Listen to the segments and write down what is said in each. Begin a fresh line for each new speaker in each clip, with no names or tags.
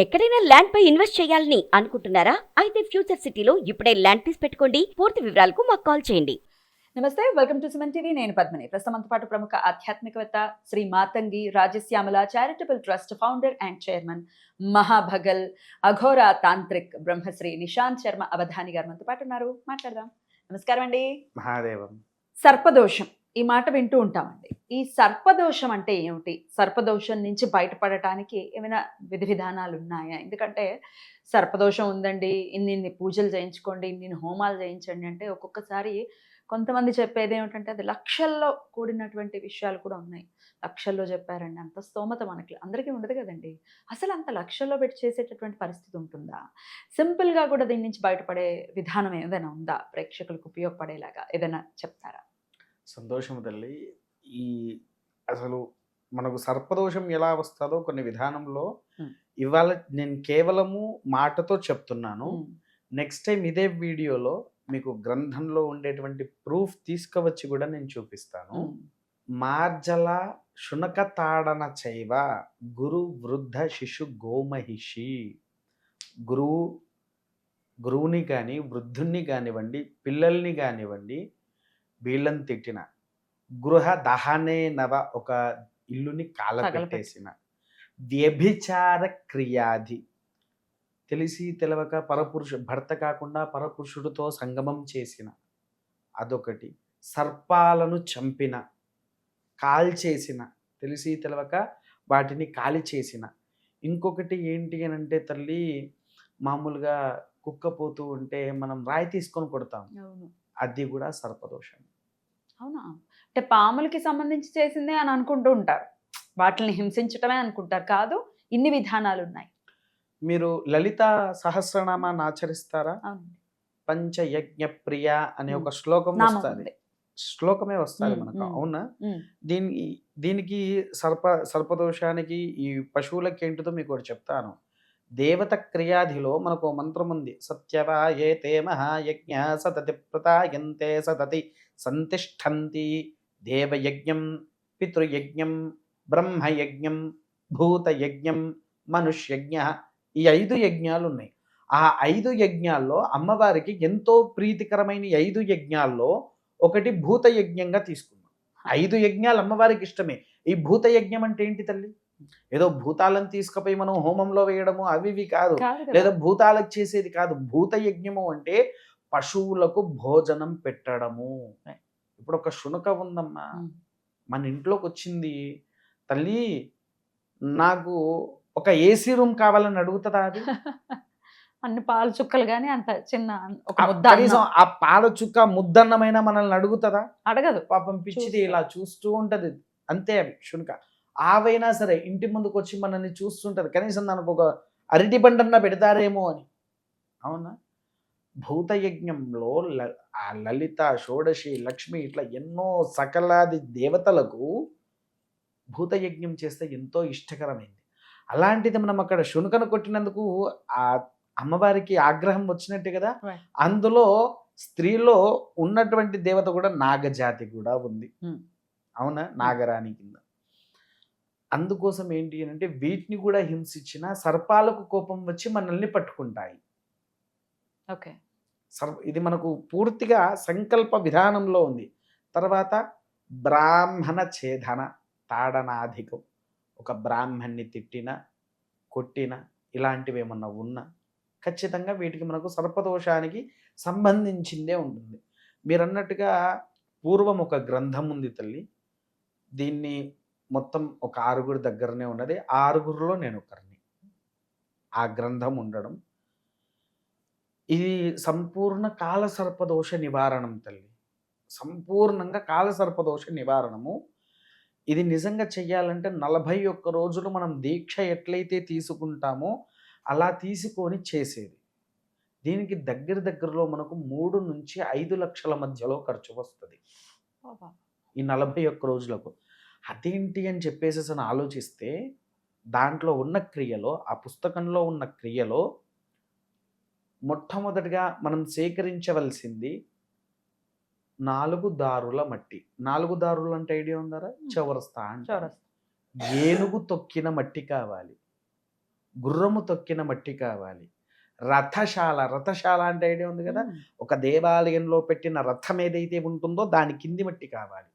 ఎక్కడైనా ల్యాండ్ పై ఇన్వెస్ట్ చేయాలని అనుకుంటున్నారా? అయితే ఫ్యూచర్ సిటీలో ఇప్పుడే ల్యాండ్ పీస్ పెట్టుకోండి. పూర్తి వివరాలకు మాకు కాల్ చేయండి.
నమస్తే, వెల్కమ్ టు సుమన్ టీవీ. నేను పద్మిని. ప్రస్తుతంతో పాటు ప్రముఖ ఆధ్యాత్మికవేత్త Shri Matangi Rajashyamala charitable trust founder and chairman, మహాభగల్ అఘోర తాంత్రిక్ బ్రహ్మశ్రీ నిశాంత్ శర్మ అవధాని గారు మనతో పాటు ఉన్నారు. మాట్లాడదాం. నమస్కారం అండి.
మహాదేవం.
సర్పదోషం, ఈ మాట వింటూ ఉంటామండి. ఈ సర్పదోషం అంటే ఏమిటి? సర్పదోషం నుంచి బయటపడటానికి ఏమైనా విధి విధానాలు ఉన్నాయా? ఎందుకంటే సర్పదోషం ఉందండి, ఇన్ని పూజలు చేయించుకోండి, ఇన్ని హోమాలు చేయించండి అంటే ఒక్కొక్కసారి కొంతమంది చెప్పేది ఏమిటంటే అది లక్షల్లో కూడినటువంటి విషయాలు కూడా ఉన్నాయి. లక్షల్లో చెప్పారండి, అంత స్తోమత మనకి అందరికీ ఉండదు కదండి. అసలు అంత లక్షల్లో పెట్టి చేసేటటువంటి పరిస్థితి ఉంటుందా? సింపుల్గా కూడా దీని నుంచి బయటపడే విధానం ఏదైనా ఉందా? ప్రేక్షకులకు ఉపయోగపడేలాగా ఏదైనా చెప్తారా?
సంతోషము తల్లి. ఈ అసలు మనకు సర్పదోషం ఎలా వస్తుందో కొన్ని విధానంలో ఇవాళ నేను కేవలము మాటతో చెప్తున్నాను. నెక్స్ట్ టైం ఇదే వీడియోలో మీకు గ్రంథంలో ఉండేటువంటి ప్రూఫ్ తీసుకువచ్చి కూడా నేను చూపిస్తాను. మార్జల శునక తాడన చైవ గురు వృద్ధ శిశు గోమహిషి. గురువుని కానీ వృద్ధుణ్ణి కానివ్వండి, పిల్లల్ని కానివ్వండి, వీళ్ళని తిట్టిన, గృహ దహనే నవ ఒక ఇల్లుని కాలపెట్టేసిన, వ్యభిచార క్రియాది తెలిసి తెలవక భర్త కాకుండా పరపురుషుడితో సంగమం చేసిన అదొకటి, సర్పాలను చంపిన, కాల్చేసిన, తెలిసి తెలవక వాటిని కాలి చేసిన, ఇంకొకటి ఏంటి అని అంటే తల్లి మామూలుగా కుక్క పోతూ ఉంటే మనం రాయి తీసుకొని కొడతాం, అది కూడా సర్పదోషం.
అవునా? అంటే పాములకి సంబంధించి చేసిందే అని అనుకుంటూ ఉంటారు, వాటిని హింసించటమే అనుకుంటారు. కాదు, ఇన్ని విధానాలు ఉన్నాయి.
మీరు లలిత సహస్రనామాన్ని ఆచరిస్తారా? పంచయజ్ఞ ప్రియ అనే ఒక శ్లోకం వస్తుంది, శ్లోకమే వస్తుంది మనకు. అవునా? దీనికి సర్పదోషానికి ఈ పశువులకి ఏంటిదో మీకు ఒకటి చెప్తాను. దేవత క్రియాధిలో మనకు మంత్రం ఉంది, సత్యవా ఏ తే మహాయజ్ఞ సతతి ప్రతాయంతే సతతి సంతిష్టంతి, దేవయజ్ఞం, పితృయజ్ఞం, బ్రహ్మయజ్ఞం, భూతయజ్ఞం, మనుష్యజ్ఞ. ఈ 5 యజ్ఞాలు ఉన్నాయి. ఆ 5 యజ్ఞాల్లో అమ్మవారికి ఎంతో ప్రీతికరమైన 5 యజ్ఞాల్లో ఒకటి భూత యజ్ఞంగా తీసుకున్నాం. 5 యజ్ఞాలు అమ్మవారికి ఇష్టమే. ఈ భూత యజ్ఞం అంటే ఏంటి తల్లి? ఏదో భూతాలను తీసుకుపోయి మనం హోమంలో వేయడము అవి కాదు, లేదా భూతాలకు చేసేది కాదు. భూత యజ్ఞము అంటే పశువులకు భోజనం పెట్టడము. ఇప్పుడు ఒక శునక ఉందమ్మా, మన ఇంట్లోకి వచ్చింది, తల్లి నాకు ఒక ఏసీ రూమ్ కావాలని అడుగుతుందా? అది
అన్ని పాల చుక్కలు కానీ అంత చిన్న
కనీసం ఆ పాల చుక్క ముద్దన్నమైనా మనల్ని అడుగుతుందా?
అడగదు.
పాపం పిచ్చిది ఇలా చూస్తూ ఉంటది, అంతే. అవి శునక ఆవైనా సరే ఇంటి ముందుకు వచ్చి మనల్ని చూస్తుంటది, కనీసం దానికి ఒక అరటి బండన్నా పెడతారేమో అని. అవునా? భూతయజ్ఞంలో ఆ లలిత, షోడశి, లక్ష్మి ఇట్లా ఎన్నో సకలాది దేవతలకు భూతయజ్ఞం చేస్తే ఎంతో ఇష్టకరమైంది. అలాంటిది మనం అక్కడ శునకను కొట్టినందుకు ఆ అమ్మవారికి ఆగ్రహం వచ్చినట్టే కదా. అందులో స్త్రీలో ఉన్నటువంటి దేవత కూడా నాగజాతి కూడా ఉంది. అవునా? నాగరాణి కింద. అందుకోసం ఏంటి అంటే వీటిని కూడా హింసించిన సర్పాలకు కోపం వచ్చి మనల్ని పట్టుకుంటాయి.
ఓకే,
ఇది మనకు పూర్తిగా సంకల్ప విధానంలో ఉంది. తర్వాత బ్రాహ్మణ ఛేదన తాడనాధికం, ఒక బ్రాహ్మణ్ణి తిట్టిన, కొట్టిన, ఇలాంటివి ఏమన్నా ఉన్నా ఖచ్చితంగా వీటికి మనకు సర్పదోషానికి సంబంధించిందే ఉంటుంది. మీరు అన్నట్టుగా పూర్వం ఒక గ్రంథం ఉంది తల్లి, దీన్ని మొత్తం ఒక 6 దగ్గరనే ఉన్నది. 6లో నేను ఒకరిని. ఆ గ్రంథం ఉండడం, ఇది సంపూర్ణ కాలసర్పదోష నివారణం తల్లి, సంపూర్ణంగా కాలసర్పదోష నివారణము. ఇది నిజంగా చెయ్యాలంటే 41 రోజులు మనం దీక్ష ఎట్లయితే తీసుకుంటామో అలా తీసుకొని చేసేది. దీనికి దగ్గరలో మనకు 3 నుంచి 5 లక్షల మధ్యలో ఖర్చు వస్తుంది ఈ 41 రోజులకు. అదేంటి అని చెప్పేసి ఆలోచిస్తే దాంట్లో ఉన్న క్రియలో, ఆ పుస్తకంలో ఉన్న క్రియలో మొట్టమొదటిగా మనం సేకరించవలసింది 4 దారుల మట్టి. 4 దారులు అంటే ఐడియా ఉందారా? చౌరస్తా అంటారు. ఏనుగు తొక్కిన మట్టి కావాలి. గుర్రము తొక్కిన మట్టి కావాలి, రథశాల అంటే ఐడియా ఉంది కదా, ఒక దేవాలయంలో పెట్టిన రథం ఏదైతే ఉంటుందో దాని కింది మట్టి కావాలి,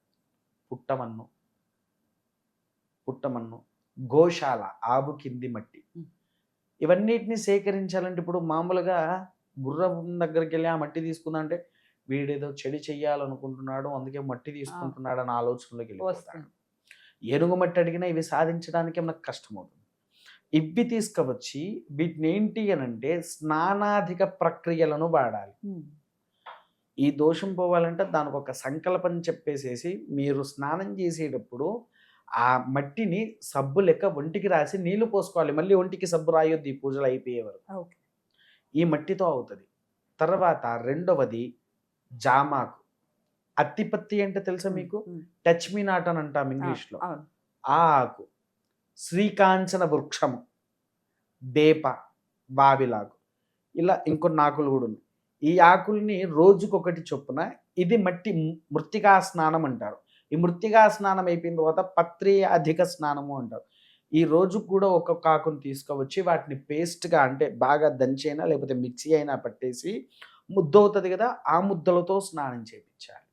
పుట్టమన్ను, గోశాల ఆవు కింది మట్టి. ఇవన్నిటిని సేకరించాలంటే ఇప్పుడు మామూలుగా గుర్రం దగ్గరికి వెళ్ళి ఆ మట్టి తీసుకుందా అంటే వీడేదో చెడు చెయ్యాలనుకుంటున్నాడు అందుకే మట్టి తీసుకుంటున్నాడు అని ఆలోచనలోకి వెళ్ళిపోతాడు. ఏనుగు మట్టి అడిగినా ఇవి సాధించడానికి మనకు కష్టమవుతుంది. ఇవి తీసుకువచ్చి వీటిని ఏంటి అని అంటే స్నానాధిక ప్రక్రియలను వాడాలి. ఈ దోషం పోవాలంటే దానికి ఒక సంకల్పం చెప్పేసేసి మీరు స్నానం చేసేటప్పుడు ఆ మట్టిని సబ్బు లెక్క ఒంటికి రాసి నీళ్లు పోసుకోవాలి. మళ్ళీ ఒంటికి సబ్బు రాయొద్దు ఈ పూజలు అయిపోయే వరకు. ఈ మట్టితో అవుతుంది. తర్వాత రెండవది జామాకు, అత్తిపత్తి అంటే తెలుసా మీకు, టచ్ మీ నాట్ అని అంటాం ఇంగ్లీష్లో. ఆ ఆకు, శ్రీకాంచన వృక్షము, వేప, బావిలాగు, ఇలా ఇంకొన్ని ఆకులు కూడా ఉన్నాయి. ఈ ఆకుల్ని రోజుకొకటి చొప్పున, ఇది మట్టి మృత్తికా స్నానం అంటారు. ఈ మృత్తికా స్నానం అయిపోయిన తర్వాత పత్రి అధిక స్నానము అంటారు. ఈ రోజు కూడా ఒక్కొక్క ఆకును తీసుకువచ్చి వాటిని పేస్ట్గా అంటే బాగా దంచైనా లేకపోతే మిక్సీ అయినా పట్టేసి ముద్ద అవుతుంది కదా, ఆ ముద్దలతో స్నానం చేయించాలి.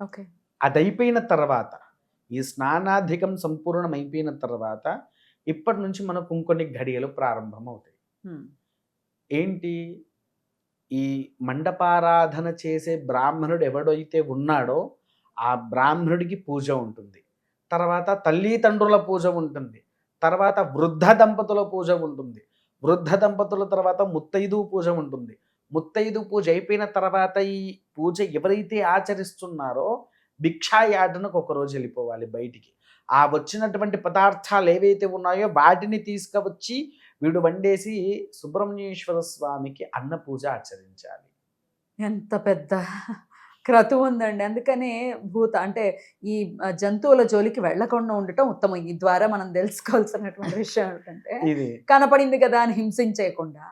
ఓకే,
అది అయిపోయిన తర్వాత ఈ స్నానాధికం సంపూర్ణం అయిపోయిన తర్వాత ఇప్పటి నుంచి మనకు ఇంకొన్ని ఘడియలు ప్రారంభం అవుతాయి. ఏంటి, ఈ మండపారాధన చేసే బ్రాహ్మణుడు ఎవడైతే ఉన్నాడో ఆ బ్రాహ్మణుడికి పూజ ఉంటుంది. తర్వాత తల్లిదండ్రుల పూజ ఉంటుంది. తర్వాత వృద్ధ దంపతుల పూజ ఉంటుంది. వృద్ధ దంపతుల తర్వాత ముత్తైదు పూజ ఉంటుంది. ముత్తైదు పూజ అయిపోయిన తర్వాత ఈ పూజ ఎవరైతే ఆచరిస్తున్నారో భిక్షాయాటనకు ఒకరోజు వెళ్ళిపోవాలి బయటికి. ఆ వచ్చినటువంటి పదార్థాలు ఏవైతే ఉన్నాయో వాటిని తీసుకువచ్చి వీడు వండేసి సుబ్రహ్మణ్యేశ్వర స్వామికి అన్న పూజ ఆచరించాలి.
ఎంత పెద్ద క్రతువు ఉందండి. అందుకనే అంటే ఈ జంతువుల జోలికి వెళ్లకుండా ఉండటం ఉత్తమం. ఈ ద్వారా మనం తెలుసుకోవాల్సినటువంటి విషయం ఏంటంటే
ఇది
కనపడింది కదా అని హింసించేయకుండా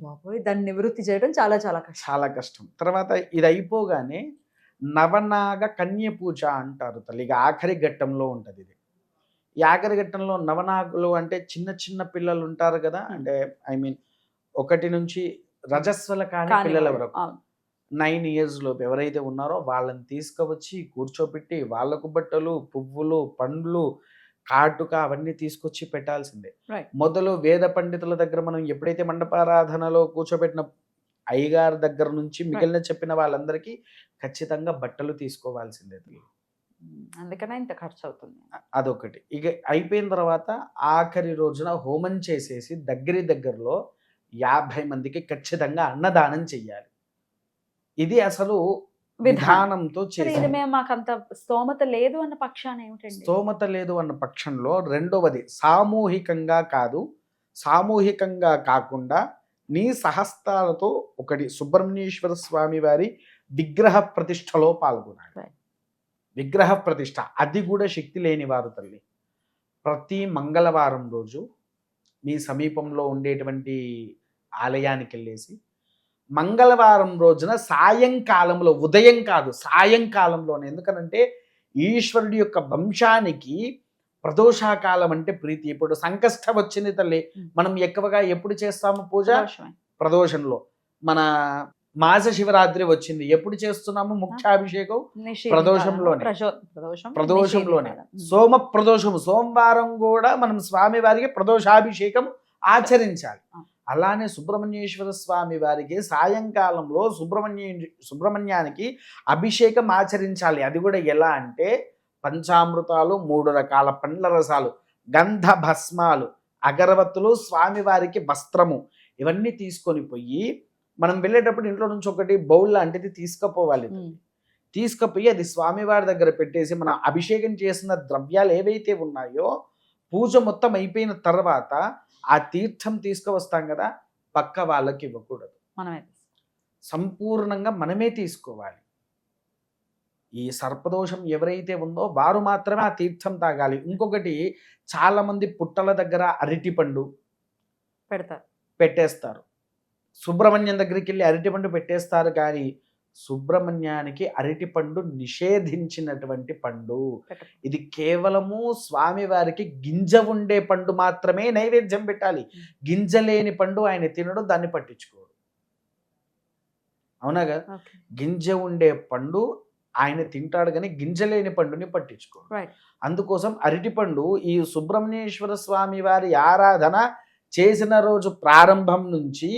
బాబోయ్ దాన్ని నివృత్తి చేయడం చాలా చాలా కష్టం.
చాలా కష్టం. తర్వాత ఇది అయిపోగానే నవనాగ కన్య పూజ అంటారు తల్లి. ఇక ఆఖరి ఘట్టంలో ఉంటుంది ఇది. ఈ ఆఖరి ఘట్టంలో నవనాగులు అంటే చిన్న చిన్న పిల్లలు ఉంటారు కదా, అంటే ఐ మీన్ 1 నుంచి రజస్వల కాని పిల్లల వరకు 9 years లోపు ఎవరైతే ఉన్నారో వాళ్ళని తీసుకువచ్చి కూర్చోబెట్టి వాళ్ళకు బట్టలు, పువ్వులు, పండ్లు, కాటుక అవన్నీ తీసుకొచ్చి పెట్టాల్సిందే. మొదలు వేద పండితుల దగ్గర మనం ఎప్పుడైతే మండపారాధనలో కూర్చోబెట్టిన అయ్యగారి దగ్గర నుంచి మిగిలిన చెప్పిన వాళ్ళందరికీ ఖచ్చితంగా బట్టలు తీసుకోవాల్సిందే.
అందుకనే ఇంత ఖర్చు అవుతుంది.
అదొకటి. ఇక అయిపోయిన తర్వాత ఆఖరి రోజున హోమం చేసేసి దగ్గరలో 50 మందికి ఖచ్చితంగా అన్నదానం చెయ్యాలి. ఇది అసలు విధానంతో చేసి
మాకంత స్తోమత లేదు అన్న పక్షాన ఏమిటండి?
స్తోమత లేదు అన్న పక్షంలో రెండవది సామూహికంగా కాదు, సామూహికంగా కాకుండా నీ సహస్తాలతో ఒకటి సుబ్రహ్మణ్యేశ్వర స్వామి వారి విగ్రహ ప్రతిష్టలో పాల్గొనాలి. విగ్రహ ప్రతిష్ట అది కూడా శక్తి లేని వారు తల్లి ప్రతి మంగళవారం రోజు మీ సమీపంలో ఉండేటువంటి ఆలయానికి వెళ్ళేసి మంగళవారం రోజున సాయంకాలంలో, ఉదయం కాదు సాయంకాలంలోనే, ఎందుకనంటే ఈశ్వరుడి యొక్క వంశానికి ప్రదోషాకాలం అంటే ప్రీతి. ఇప్పుడు సంకష్టం వచ్చింది తల్లి, మనం ఎక్కువగా ఎప్పుడు చేస్తాము పూజ? ప్రదోషంలో. మన మాస శివరాత్రి వచ్చింది, ఎప్పుడు చేస్తున్నాము ముఖ్యాభిషేకం? ప్రదోషంలోనే. సోమ ప్రదోషము, సోమవారం కూడా మనం స్వామి వారికి ప్రదోషాభిషేకం ఆచరించాలి. అలానే సుబ్రహ్మణ్యేశ్వర స్వామి వారికి సాయంకాలంలో సుబ్రహ్మణ్యానికి అభిషేకం ఆచరించాలి. అది కూడా ఎలా అంటే పంచామృతాలు, 3 రకాల పండ్ల రసాలు, గంధ భస్మాలు, అగరవత్తులు, స్వామివారికి వస్త్రము, ఇవన్నీ తీసుకొని పోయి మనం వెళ్ళేటప్పుడు ఇంట్లో నుంచి ఒకటి బౌల్ లాంటిది తీసుకుపోవాలి. తీసుకుపోయి అది స్వామివారి దగ్గర పెట్టేసి మనం అభిషేకం చేసిన ద్రవ్యాలు ఏవైతే ఉన్నాయో పూజ మొత్తం అయిపోయిన తర్వాత ఆ తీర్థం తీసుకువస్తాం కదా, పక్క వాళ్ళకి ఇవ్వకూడదు, సంపూర్ణంగా మనమే తీసుకోవాలి. ఈ సర్పదోషం ఎవరైతే ఉందో వారు మాత్రమే ఆ తీర్థం తాగాలి. ఇంకొకటి, చాలా మంది పుట్టల దగ్గర అరటిపండు పెట్టేస్తారు. సుబ్రహ్మణ్యం దగ్గరికి వెళ్ళి అరటిపండు పెట్టేస్తారు, కానీ సుబ్రహ్మణ్యానికి అరటి పండు నిషేధించినటువంటి పండు.
పెట్టకూడదు.
ఇది కేవలము స్వామివారికి గింజ ఉండే పండు మాత్రమే నైవేద్యం పెట్టాలి. గింజ లేని పండు ఆయన తినడు, దాన్ని పట్టించుకోడు. అవునా కదా?
ఓకే.
గింజ ఉండే పండు ఆయన తింటాడు కానీ గింజ లేని పండుని పట్టించుకోడు.
రైట్.
అందుకోసం అరటిపండు ఈ సుబ్రహ్మణ్యేశ్వర స్వామి వారి ఆరాధన చేసిన రోజు ప్రారంభం నుంచి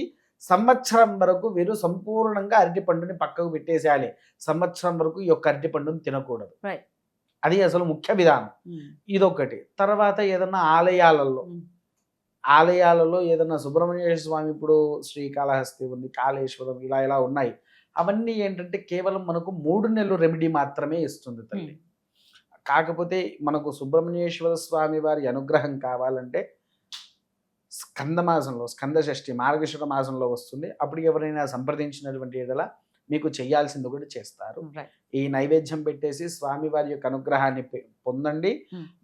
సంవత్సరం వరకు వీరు సంపూర్ణంగా అరటిపండుని పక్కకు పెట్టేసేయాలి. సంవత్సరం వరకు ఈ యొక్క అరటిపండుని తినకూడదు.
Right.
అది అసలు ముఖ్య విధానం. ఇదొకటి. తర్వాత ఏదన్నా ఆలయాలలో ఏదన్నా సుబ్రహ్మణ్యేశ్వర స్వామి, ఇప్పుడు శ్రీకాళహస్తి ఉంది, కాళేశ్వరం, ఇలా ఉన్నాయి. అవన్నీ ఏంటంటే కేవలం మనకు 3 నెలలు రెమెడీ మాత్రమే ఇస్తుంది తల్లి. కాకపోతే మనకు సుబ్రహ్మణ్యేశ్వర స్వామి వారి అనుగ్రహం కావాలంటే స్కంద మాసంలో, స్కంద షష్ఠి మార్గశిర మాసంలో వస్తుంది. అప్పుడు ఎవరైనా సంప్రదించినటువంటి ఎడల మీకు చేయాల్సింది ఒకటి చేస్తారు. ఈ నైవేద్యం పెట్టేసి స్వామివారి యొక్క అనుగ్రహాన్ని పొందండి.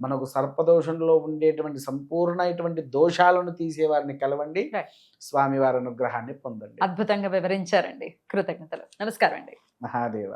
మనకు సర్పదోషంలో ఉండేటువంటి సంపూర్ణమైనటువంటి దోషాలను తీసేవారిని కలవండి. స్వామివారి అనుగ్రహాన్ని పొందండి.
అద్భుతంగా వివరించారండి. కృతజ్ఞతలు. నమస్కారం అండి.
మహాదేవ.